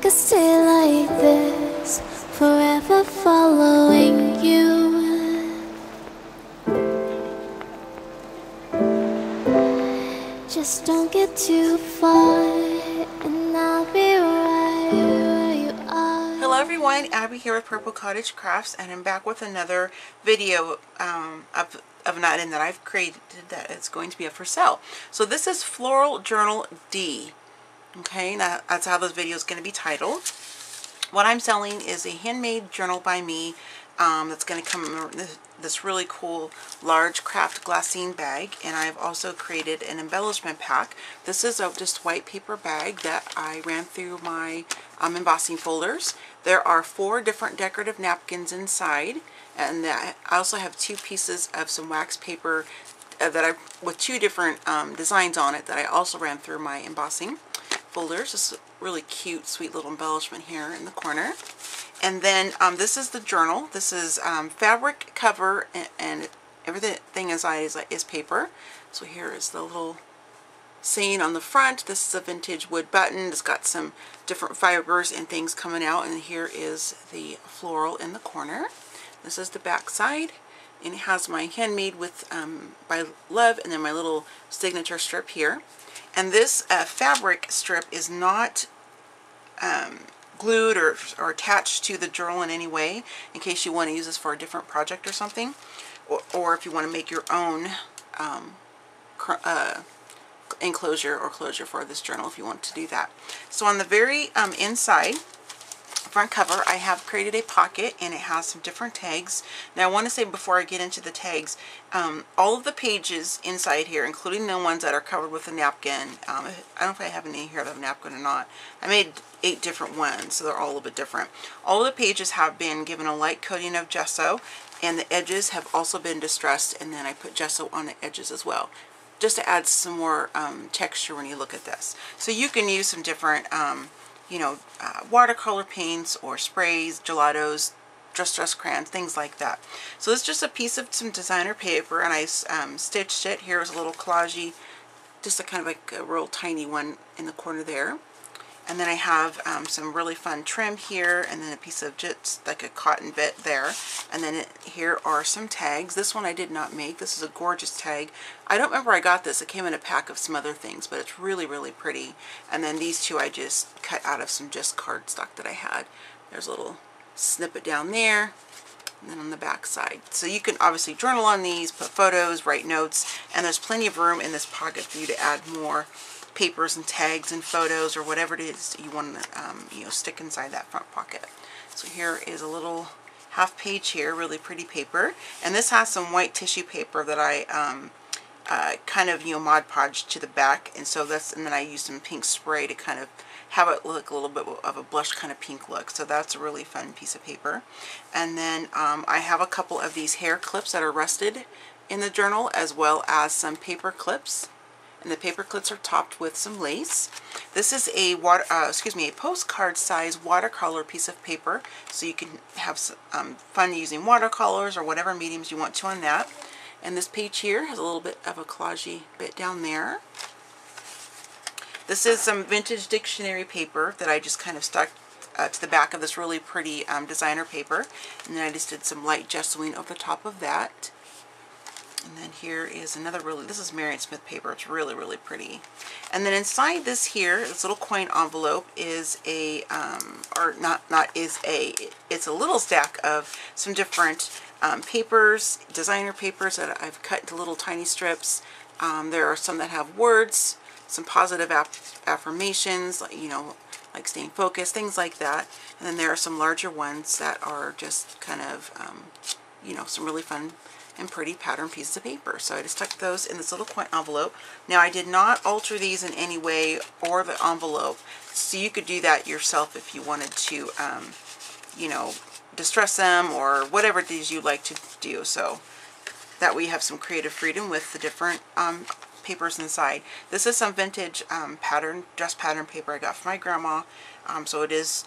could stay like this, forever following you. Just don't get too far, and I'll be right where you are. Hello everyone, Abby here with Purple Cottage Crafts, and I'm back with another video of an item that I've created that is going to be up for sale. So this is Floral Journal D. Okay, now that's how this video is going to be titled. What I'm selling is a handmade journal by me that's going to come in this really cool large craft glassine bag, and I've also created an embellishment pack. This is a just white paper bag that I ran through my embossing folders. There are 4 different decorative napkins inside, and I also have 2 pieces of some wax paper with 2 different designs on it that I also ran through my embossing folders. This is a really cute, sweet little embellishment here in the corner. And then this is the journal. This is fabric cover, and everything inside is paper. So here is the little saying on the front. This is a vintage wood button. It's got some different fibers and things coming out, and here is the floral in the corner. This is the back side, and it has my handmade with by Love, and then my little signature strip here. And this fabric strip is not glued or attached to the journal in any way, in case you want to use this for a different project or something, or if you want to make your own enclosure or closure for this journal, if you want to do that. So on the very inside front cover, I have created a pocket, and it has some different tags. Now I want to say, before I get into the tags, all of the pages inside here, including the ones that are covered with a napkin, I don't know if I have any here that have a napkin or not. I made 8 different ones, so they're all a little bit different. All of the pages have been given a light coating of gesso, and the edges have also been distressed, and then I put gesso on the edges as well, just to add some more texture when you look at this. So you can use some different watercolor paints or sprays, gelatos, distress crayons, things like that. So it's just a piece of some designer paper, and I stitched it. Here's a little collage, just a kind of like a real tiny one in the corner there. And then I have some really fun trim here, and then a piece of just like a cotton bit there. And then here are some tags. This one I did not make. This is a gorgeous tag. I don't remember I got this. It came in a pack of some other things, but it's really, really pretty. And then these 2 I just cut out of some just cardstock that I had. There's a little snippet down there, and then on the back side. So you can obviously journal on these, put photos, write notes, and there's plenty of room in this pocket for you to add more papers and tags and photos, or whatever it is you want to stick inside that front pocket. So here is a little half page here, really pretty paper, and this has some white tissue paper that I kind of Mod Podged to the back, and so and then I used some pink spray to kind of have it look a little bit of a blush kind of pink look. So that's a really fun piece of paper. And then I have a couple of these hair clips that are rusted in the journal, as well as some paper clips. And the paper clips are topped with some lace. This is a a postcard size watercolor piece of paper, so you can have some, fun using watercolors or whatever mediums you want to on that. And this page here has a little bit of a collagey bit down there. This is some vintage dictionary paper that I just kind of stuck to the back of this really pretty designer paper, and then I just did some light gessoing over the top of that. And then here is another this is Marion Smith paper. It's really, really pretty. And then inside this here, this little coin envelope is it's a little stack of some different papers, designer papers that I've cut into little tiny strips. There are some that have words, some positive affirmations, like staying focused, things like that. And then there are some larger ones that are just kind of, some really fun and pretty pattern pieces of paper. So I just stuck those in this little coin envelope. Now I did not alter these in any way, or the envelope, so you could do that yourself if you wanted to, distress them or whatever it is you like to do. So that way you have some creative freedom with the different papers inside. This is some vintage dress pattern paper I got from my grandma, so it is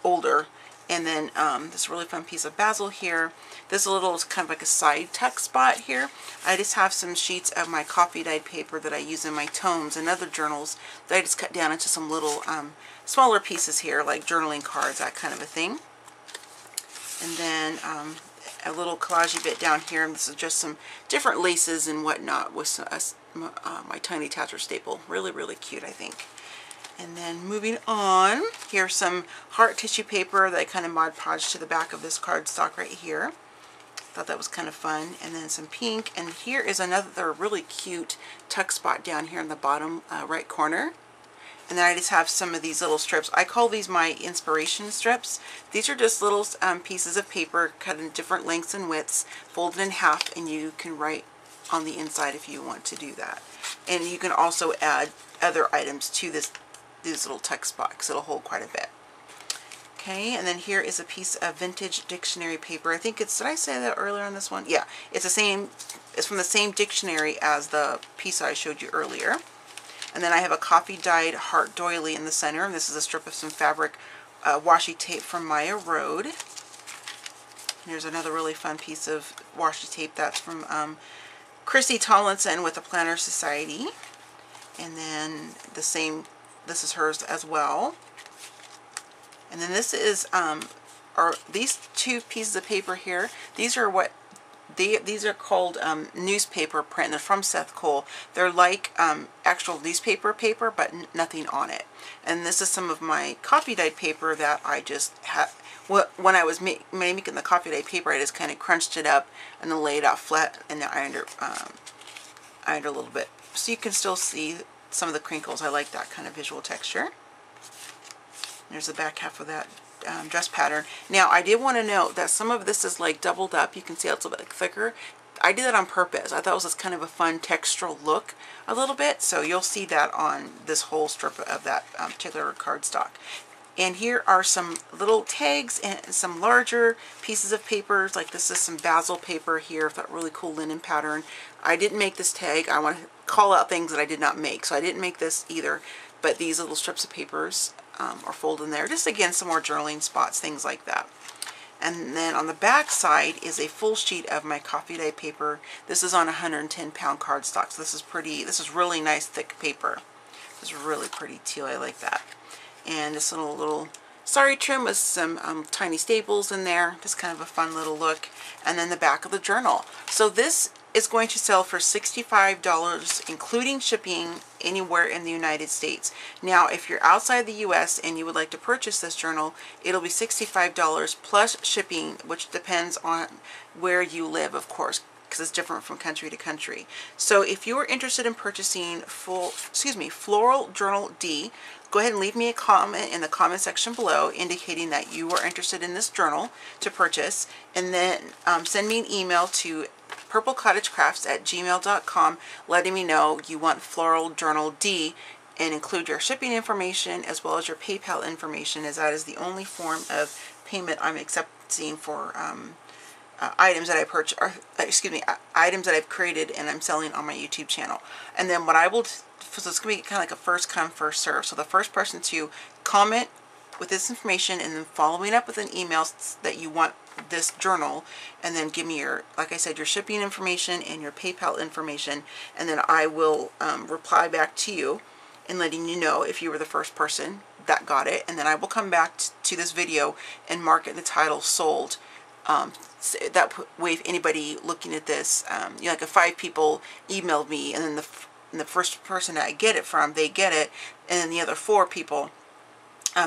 older, And then this really fun piece of basil here. This little is kind of like a side tuck spot here. I just have some sheets of my coffee dyed paper that I use in my tomes and other journals that I just cut down into some little smaller pieces here, like journaling cards, that kind of a thing. And then a little collage bit down here, and this is just some different laces and whatnot with some, my tiny Tatcher staple. Really, really cute, I think. And then moving on, here's some heart tissue paper that I kind of Mod Podged to the back of this cardstock right here. Thought that was kind of fun. And then some pink, and here is another really cute tuck spot down here in the bottom right corner. And then I just have some of these little strips. I call these my inspiration strips. These are just little pieces of paper cut in different lengths and widths, folded in half, and you can write on the inside if you want to do that. And you can also add other items to these little text box. It'll hold quite a bit. Okay, and then here is a piece of vintage dictionary paper. I think it's, did I say that earlier on this one? Yeah, it's the same, it's from the same dictionary as the piece I showed you earlier. And then I have a coffee dyed heart doily in the center, and this is a strip of some fabric washi tape from Maya Road. And here's another really fun piece of washi tape that's from Chrissy Tomlinson with the Planner Society. And then the same, this is hers as well. And then this is these two pieces of paper here. These are what these are called newspaper print. They're from Seth Cole. They're like actual newspaper paper, but nothing on it. And this is some of my coffee dyed paper that I just had. When I was making the coffee dyed paper, I just kind of crunched it up and then laid it out flat and then ironed a little bit, so you can still see some of the crinkles. I like that kind of visual texture. There's the back half of that dress pattern. Now, I did want to note that some of this is like doubled up. You can see it's a bit thicker. I did that on purpose. I thought it was just kind of a fun textural look a little bit. So you'll see that on this whole strip of that particular cardstock. And here are some little tags and some larger pieces of papers. Like this is some basil paper here, that really cool linen pattern. I didn't make this tag. I want to call out things that I did not make. So I didn't make this either. But these little strips of papers are folded in there. Just again, some more journaling spots, things like that. And then on the back side is a full sheet of my coffee dyed paper. This is on 110-pound cardstock. So this is pretty, this is really nice thick paper. This is really pretty too. I like that. And this little sari trim with some tiny staples in there. Just kind of a fun little look. And then the back of the journal. So this is going to sell for $65, including shipping anywhere in the United States. Now, if you're outside the US and you would like to purchase this journal, it'll be $65 plus shipping, which depends on where you live, of course, because it's different from country to country. So if you are interested in purchasing Floral Journal D, go ahead and leave me a comment in the comment section below indicating that you are interested in this journal to purchase, and then send me an email to purplecottagecrafts@gmail.com letting me know you want Floral Journal D, and include your shipping information as well as your PayPal information, as that is the only form of payment I'm accepting for items that I purchase, or items that I've created and I'm selling on my YouTube channel. And then what I will, so it's going to be kind of like a first come first serve. So the first person to comment with this information and then following up with an email that you want this journal, and then give me your, like I said, your shipping information and your PayPal information, and then I will reply back to you and letting you know if you were the first person that got it, and then I will come back to this video and mark it the title sold. So that way, if anybody looking at this, you know, like if 5 people emailed me, and then the first person that I get it from, they get it, and then the other 4 people,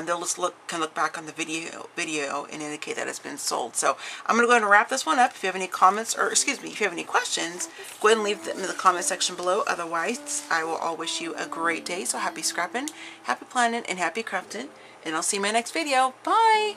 they'll just can look back on the video and indicate that it's been sold. So I'm going to go ahead and wrap this one up. If you have any comments, or excuse me, if you have any questions, go ahead and leave them in the comment section below. Otherwise, I will all wish you a great day. So happy scrapping, happy planning, and happy crafting, and I'll see you in my next video. Bye!